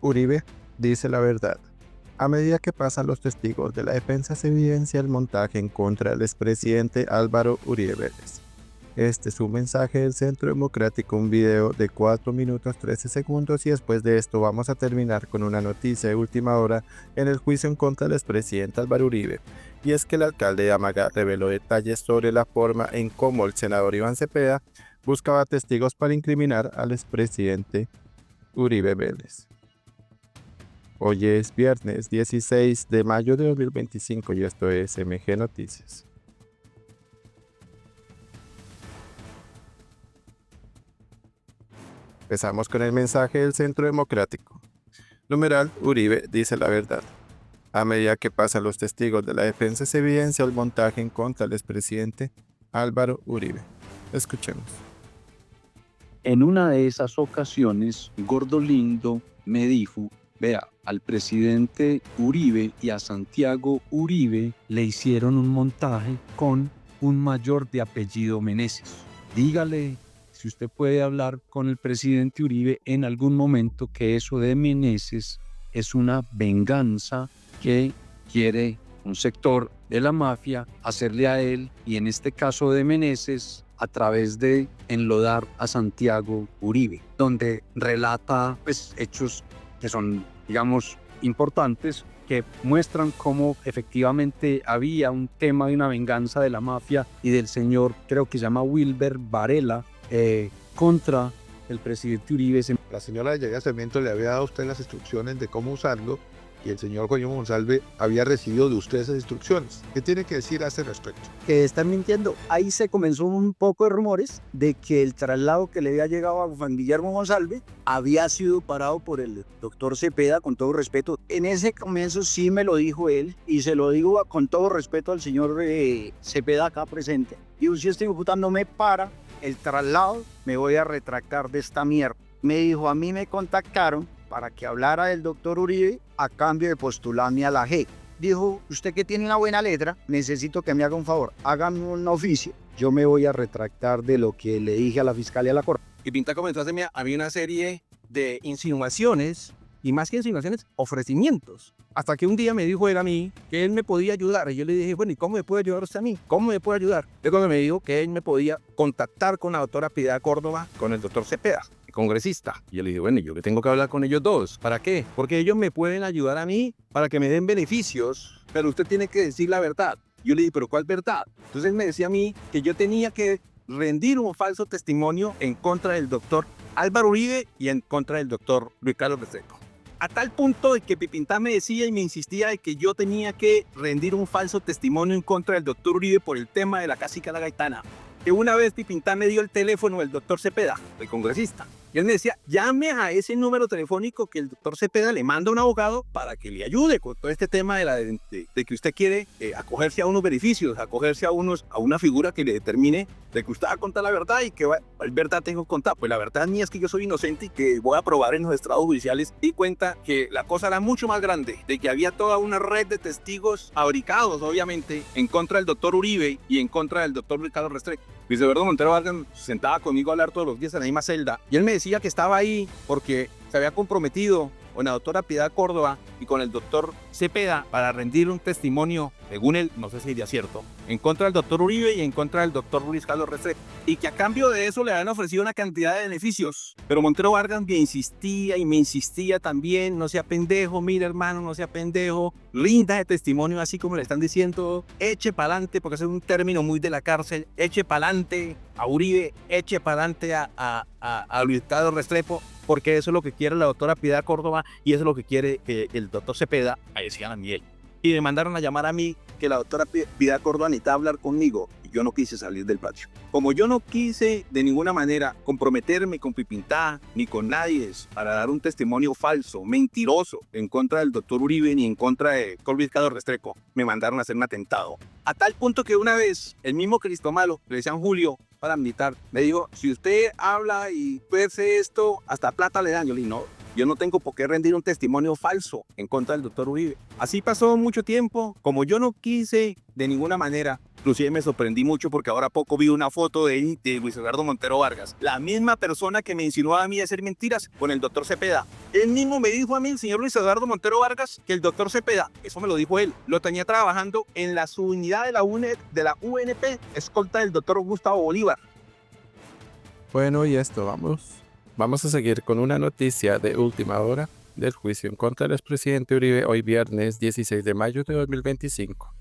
Uribe dice la verdad. A medida que pasan los testigos de la defensa se evidencia el montaje en contra del expresidente Álvaro Uribe Vélez. Este es un mensaje del Centro Democrático, un video de 4 minutos 13 segundos y después de esto vamos a terminar con una noticia de última hora en el juicio en contra del expresidente Álvaro Uribe. Y es que el alcalde de Amaga reveló detalles sobre la forma en cómo el senador Iván Cepeda buscaba testigos para incriminar al expresidente Uribe Vélez. Hoy es viernes 16 de mayo de 2025 y esto es MG Noticias. Empezamos con el mensaje del Centro Democrático. Numeral Uribe dice la verdad. A medida que pasan los testigos de la defensa se evidencia el montaje en contra del expresidente Álvaro Uribe. Escuchemos. En una de esas ocasiones, Gordo Lindo me dijo, vea, al presidente Uribe y a Santiago Uribe le hicieron un montaje con un mayor de apellido Meneses. Dígale si usted puede hablar con el presidente Uribe en algún momento que eso de Meneses es una venganza que quiere un sector de la mafia hacerle a él y en este caso de Meneses a través de enlodar a Santiago Uribe, donde relata hechos que son, digamos, importantes, que muestran cómo efectivamente había un tema de una venganza de la mafia y del señor, creo que se llama Wilber Varela, contra el presidente Uribe. La señora de Yaya Sarmiento le había dado a usted las instrucciones de cómo usarlo y el señor Coño Monsalve había recibido de usted esas instrucciones. ¿Qué tiene que decir a ese respecto? Que están mintiendo. Ahí se comenzó un poco de rumores de que el traslado que le había llegado a Juan Guillermo Monsalve había sido parado por el doctor Cepeda, con todo respeto. En ese comienzo sí me lo dijo él y se lo digo con todo respeto al señor Cepeda acá presente. Y si este puta no me para el traslado, me voy a retractar de esta mierda. Me dijo, a mí me contactaron para que hablara del doctor Uribe a cambio de postularme a la G. Dijo, usted que tiene una buena letra, necesito que me haga un favor, hágame un oficio. Yo me voy a retractar de lo que le dije a la fiscalía de la Corte. Y Pinta comenzó a hacerme a mí una serie de insinuaciones, y más que insinuaciones, ofrecimientos. Hasta que un día me dijo él a mí que él me podía ayudar. Y yo le dije, bueno, ¿y cómo me puede ayudar usted a mí? ¿Cómo me puede ayudar? Luego me dijo que él me podía contactar con la doctora Piedad Córdoba, con el doctor Cepeda, congresista. Y yo le dije, bueno, yo que tengo que hablar con ellos dos. ¿Para qué? Porque ellos me pueden ayudar a mí para que me den beneficios, pero usted tiene que decir la verdad. Yo le dije, ¿pero cuál verdad? Entonces él me decía a mí que yo tenía que rendir un falso testimonio en contra del doctor Álvaro Uribe y en contra del doctor Luis Carlos Restrepo. A tal punto de que Pipintá me decía y me insistía de que yo tenía que rendir un falso testimonio en contra del doctor Uribe por el tema de la casica La Gaitana. Que una vez Pipintá me dio el teléfono del doctor Cepeda, el congresista, y él me decía, llame a ese número telefónico que el doctor Cepeda le manda a un abogado para que le ayude con todo este tema de que usted quiere acogerse a unos beneficios, acogerse a una figura que le determine de que usted va a contar la verdad y que verdad tengo que contar. Pues la verdad mía es que yo soy inocente y que voy a probar en los estrados judiciales y cuenta que la cosa era mucho más grande, de que había toda una red de testigos fabricados, obviamente, en contra del doctor Uribe y en contra del doctor Ricardo Restrepo. Luis Eduardo Montero Vargas se sentaba conmigo a hablar todos los días en la misma celda y él me decía que estaba ahí porque se había comprometido con la doctora Piedad Córdoba y con el doctor Cepeda para rendir un testimonio, según él, no sé si sería cierto, en contra del doctor Uribe y en contra del doctor Luis Carlos Restrepo, y que a cambio de eso le habían ofrecido una cantidad de beneficios. Pero Montero Vargas me insistía también, no sea pendejo, mire hermano, no sea pendejo, rinda de testimonio así como le están diciendo, eche pa'lante, porque ese es un término muy de la cárcel, eche pa'lante a Uribe, eche pa'lante a Luis Carlos Restrepo, porque eso es lo que quiere la doctora Piedad Córdoba y eso es lo que quiere que el doctor Cepeda, ahí decían a mí. Y me mandaron a llamar a mí que la doctora Piedad Córdoba necesitaba hablar conmigo y yo no quise salir del patio. Como yo no quise de ninguna manera comprometerme con Pipintá ni con nadie para dar un testimonio falso, mentiroso, en contra del doctor Uribe ni en contra de Luis Carlos Restrepo, me mandaron a hacer un atentado. A tal punto que una vez el mismo Cristómalo, le decían Julio, paramilitar, me dijo, si usted habla y hace esto, hasta plata le dan. Yo le dije, no, yo no tengo por qué rendir un testimonio falso en contra del doctor Uribe. Así pasó mucho tiempo. Como yo no quise de ninguna manera Inclusive me sorprendí mucho porque ahora poco vi una foto de Luis Eduardo Montero Vargas. La misma persona que me insinuaba a mí de hacer mentiras con el doctor Cepeda. Él mismo me dijo a mí, el señor Luis Eduardo Montero Vargas, que el doctor Cepeda, eso me lo dijo él, lo tenía trabajando en la subunidad de la UNP, escolta del doctor Gustavo Bolívar. Bueno, y esto vamos a seguir con una noticia de última hora del juicio en contra del expresidente Uribe hoy viernes 16 de mayo de 2025.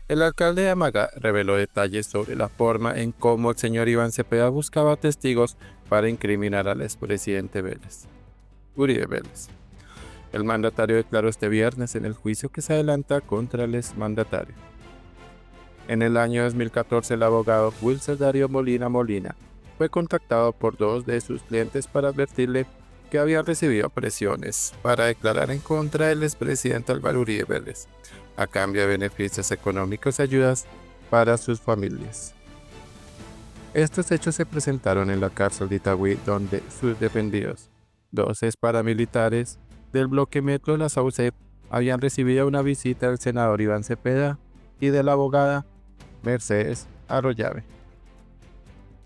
El alcalde de Amagá reveló detalles sobre la forma en cómo el señor Iván Cepeda buscaba testigos para incriminar al expresidente Uribe Vélez. El mandatario declaró este viernes en el juicio que se adelanta contra el exmandatario. En el año 2014, el abogado Wilson Darío Molina fue contactado por dos de sus clientes para advertirle que había recibido presiones para declarar en contra del expresidente Álvaro Uribe Vélez, a cambio de beneficios económicos y ayudas para sus familias. Estos hechos se presentaron en la cárcel de Itagüí, donde sus defendidos, dos ex paramilitares del bloque Metro de la Sauce, habían recibido una visita del senador Iván Cepeda y de la abogada Mercedes Arroyave.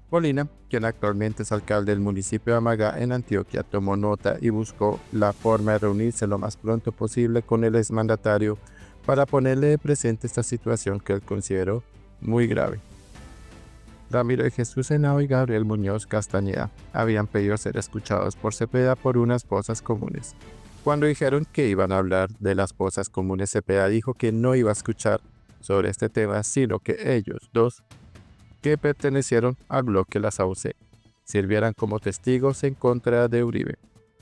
Molina, quien actualmente es alcalde del municipio de Amagá en Antioquia, tomó nota y buscó la forma de reunirse lo más pronto posible con el exmandatario para ponerle de presente esta situación que él consideró muy grave. Ramiro de Jesús Henao y Gabriel Muñoz Castañeda habían pedido ser escuchados por Cepeda por unas fosas comunes. Cuando dijeron que iban a hablar de las fosas comunes, Cepeda dijo que no iba a escuchar sobre este tema, sino que ellos dos, que pertenecieron al bloque La Sauce, sirvieran como testigos en contra de Uribe.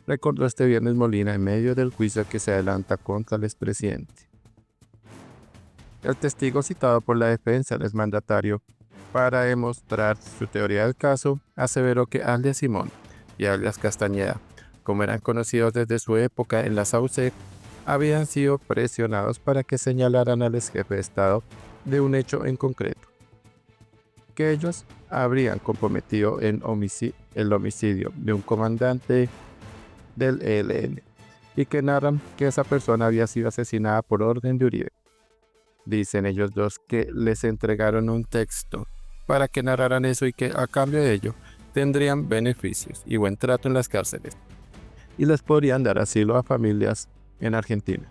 Recordó este viernes Molina en medio del juicio que se adelanta contra el expresidente. El testigo citado por la defensa del exmandatario para demostrar su teoría del caso aseveró que alias Simón y alias Castañeda, como eran conocidos desde su época en La Sauce, habían sido presionados para que señalaran al exjefe de Estado de un hecho en concreto, que ellos habrían comprometido en el homicidio de un comandante del ELN y que narran que esa persona había sido asesinada por orden de Uribe. Dicen ellos dos que les entregaron un texto para que narraran eso y que a cambio de ello tendrían beneficios y buen trato en las cárceles y les podrían dar asilo a familias en Argentina,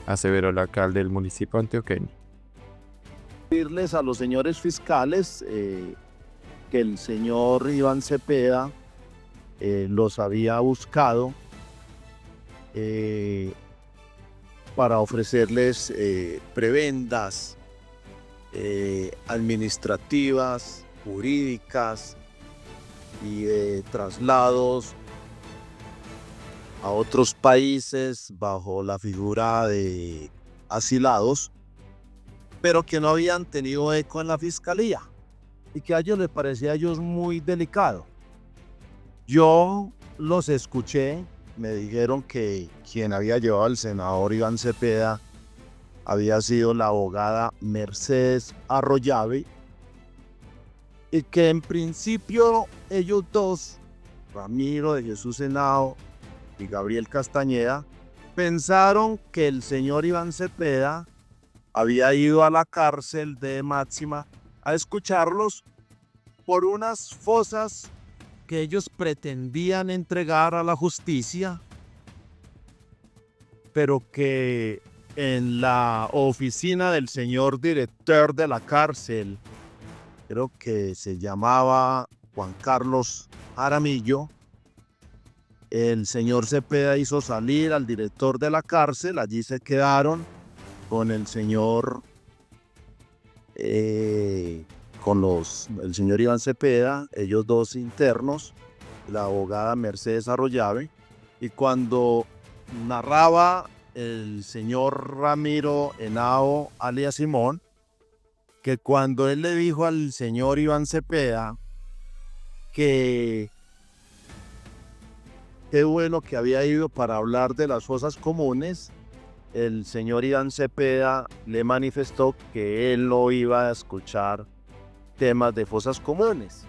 aseveró el alcalde del municipio antioqueño. Decirles a los señores fiscales que el señor Iván Cepeda los había buscado para ofrecerles prebendas administrativas, jurídicas y de traslados a otros países bajo la figura de asilados, pero que no habían tenido eco en la fiscalía y que a ellos les parecía a ellos muy delicado. Yo los escuché, me dijeron que quien había llevado al senador Iván Cepeda había sido la abogada Mercedes Arroyave y que en principio ellos dos, Ramiro de Jesús Henao y Gabriel Castañeda, pensaron que el señor Iván Cepeda había ido a la cárcel de Máxima a escucharlos por unas fosas que ellos pretendían entregar a la justicia, pero que en la oficina del señor director de la cárcel, creo que se llamaba Juan Carlos Jaramillo, el señor Cepeda hizo salir al director de la cárcel, allí se quedaron con el señor el señor Iván Cepeda, ellos dos internos, la abogada Mercedes Arroyave, y cuando narraba el señor Ramiro Henao alias Simón, que cuando él le dijo al señor Iván Cepeda que qué bueno que había ido para hablar de las fosas comunes, el señor Iván Cepeda le manifestó que él no iba a escuchar temas de fosas comunes,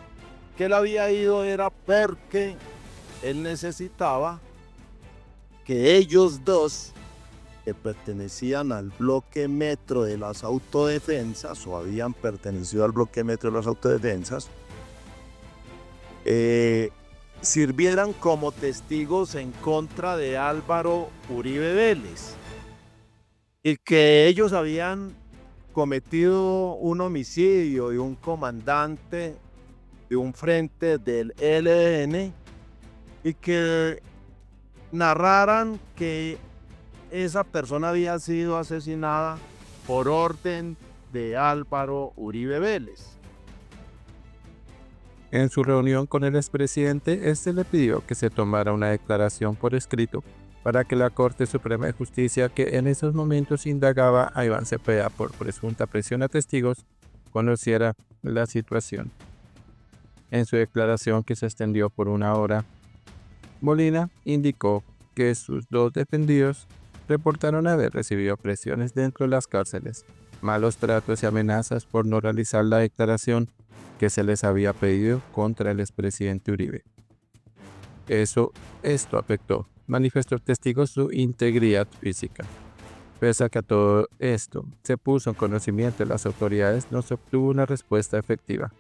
que él había ido era porque él necesitaba que ellos dos que pertenecían al bloque metro de las autodefensas o habían pertenecido al bloque metro de las autodefensas, sirvieran como testigos en contra de Álvaro Uribe Vélez y que ellos habían cometido un homicidio de un comandante de un frente del ELN y que narraran que esa persona había sido asesinada por orden de Álvaro Uribe Vélez. En su reunión con el expresidente, este le pidió que se tomara una declaración por escrito para que la Corte Suprema de Justicia, que en esos momentos indagaba a Iván Cepeda por presunta presión a testigos, conociera la situación. En su declaración, que se extendió por 1 hora, Molina indicó que sus 2 defendidos reportaron haber recibido presiones dentro de las cárceles, malos tratos y amenazas por no realizar la declaración que se les había pedido contra el expresidente Uribe. Esto afectó, manifestó el testigo, su integridad física. Pese a que a todo esto se puso en conocimiento de las autoridades, no se obtuvo una respuesta efectiva.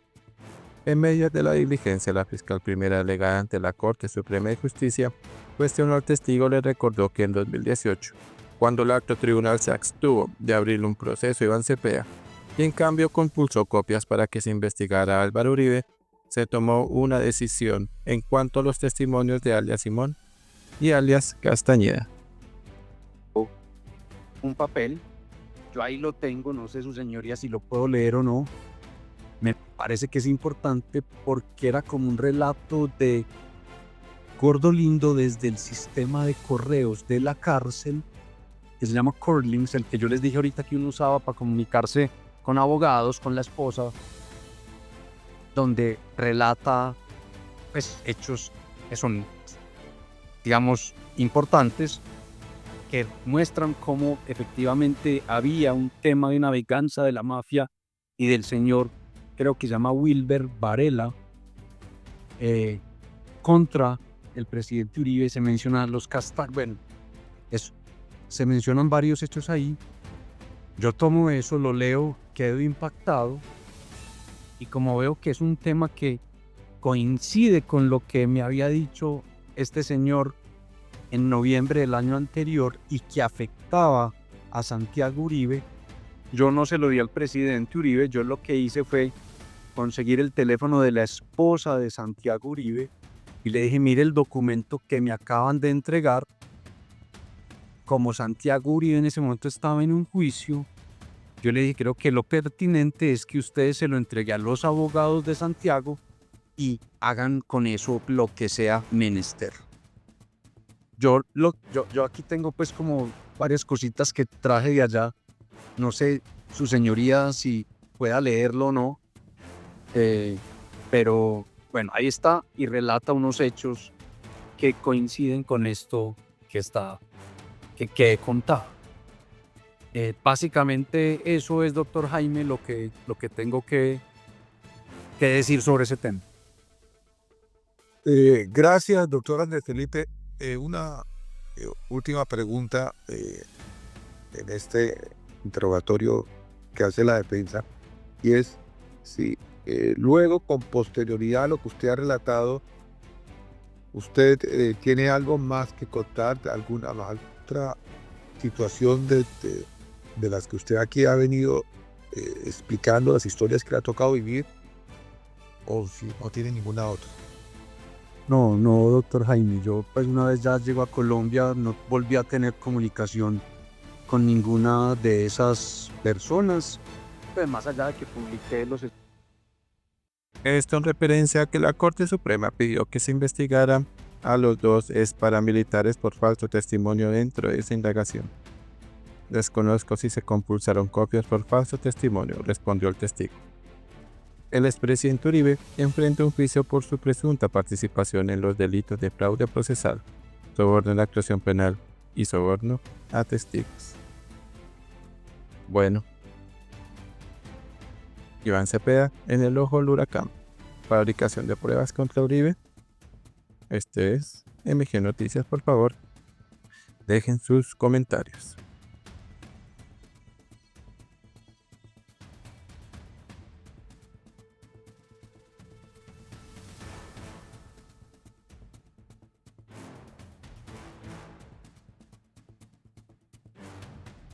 En medio de la diligencia, la fiscal primera delegada ante la Corte Suprema de Justicia cuestionó al testigo y le recordó que en 2018, cuando el acto tribunal se abstuvo de abrir un proceso a Iván Cepeda, y en cambio compulsó copias para que se investigara a Álvaro Uribe, se tomó una decisión en cuanto a los testimonios de alias Simón y alias Castañeda. Un papel, yo ahí lo tengo, no sé su señoría si lo puedo leer o no. Me parece que es importante porque era como un relato de Gordo Lindo desde el sistema de correos de la cárcel, que se llama Corlinks, el que yo les dije ahorita que uno usaba para comunicarse con abogados, con la esposa, donde relata pues, hechos que son, digamos, importantes, que muestran cómo efectivamente había un tema de una venganza de la mafia y del señor, creo que se llama Wilber Varela, contra el presidente Uribe. Se mencionan los Castañeda, bueno, eso, se mencionan varios hechos ahí. Yo tomo eso, lo leo, quedo impactado y como veo que es un tema que coincide con lo que me había dicho este señor en noviembre del año anterior y que afectaba a Santiago Uribe, yo no se lo di al presidente Uribe, yo lo que hice fue conseguir el teléfono de la esposa de Santiago Uribe y le dije, mire el documento que me acaban de entregar. Como Santiago Uribe en ese momento estaba en un juicio, yo le dije, creo que lo pertinente es que ustedes se lo entreguen a los abogados de Santiago y hagan con eso lo que sea menester. Yo aquí tengo pues como varias cositas que traje de allá. No sé, su señoría, si pueda leerlo o no. Pero bueno, ahí está y relata unos hechos que coinciden con esto que he contado. Básicamente eso es, doctor Jaime, lo que tengo que decir sobre ese tema. Gracias, doctor Andrés Felipe. Una última pregunta en este interrogatorio que hace la defensa, y es si luego, con posterioridad a lo que usted ha relatado, usted tiene algo más que contar, alguna otra situación de las que usted aquí ha venido explicando, las historias que le ha tocado vivir, o si no tiene ninguna otra. No, doctor Jaime, yo pues una vez ya llego a Colombia, no volví a tener comunicación con ninguna de esas personas, pues más allá de que publiqué los... Esto en referencia a que la Corte Suprema pidió que se investigara a los 2 ex paramilitares por falso testimonio dentro de esa indagación. Desconozco si se compulsaron copias por falso testimonio, respondió el testigo. El expresidente Uribe enfrenta un juicio por su presunta participación en los delitos de fraude procesal, soborno en la actuación penal y soborno a testigos. Bueno, Iván Cepeda en el ojo del huracán. Fabricación de pruebas contra Uribe. Este es MG Noticias. Por favor, dejen sus comentarios.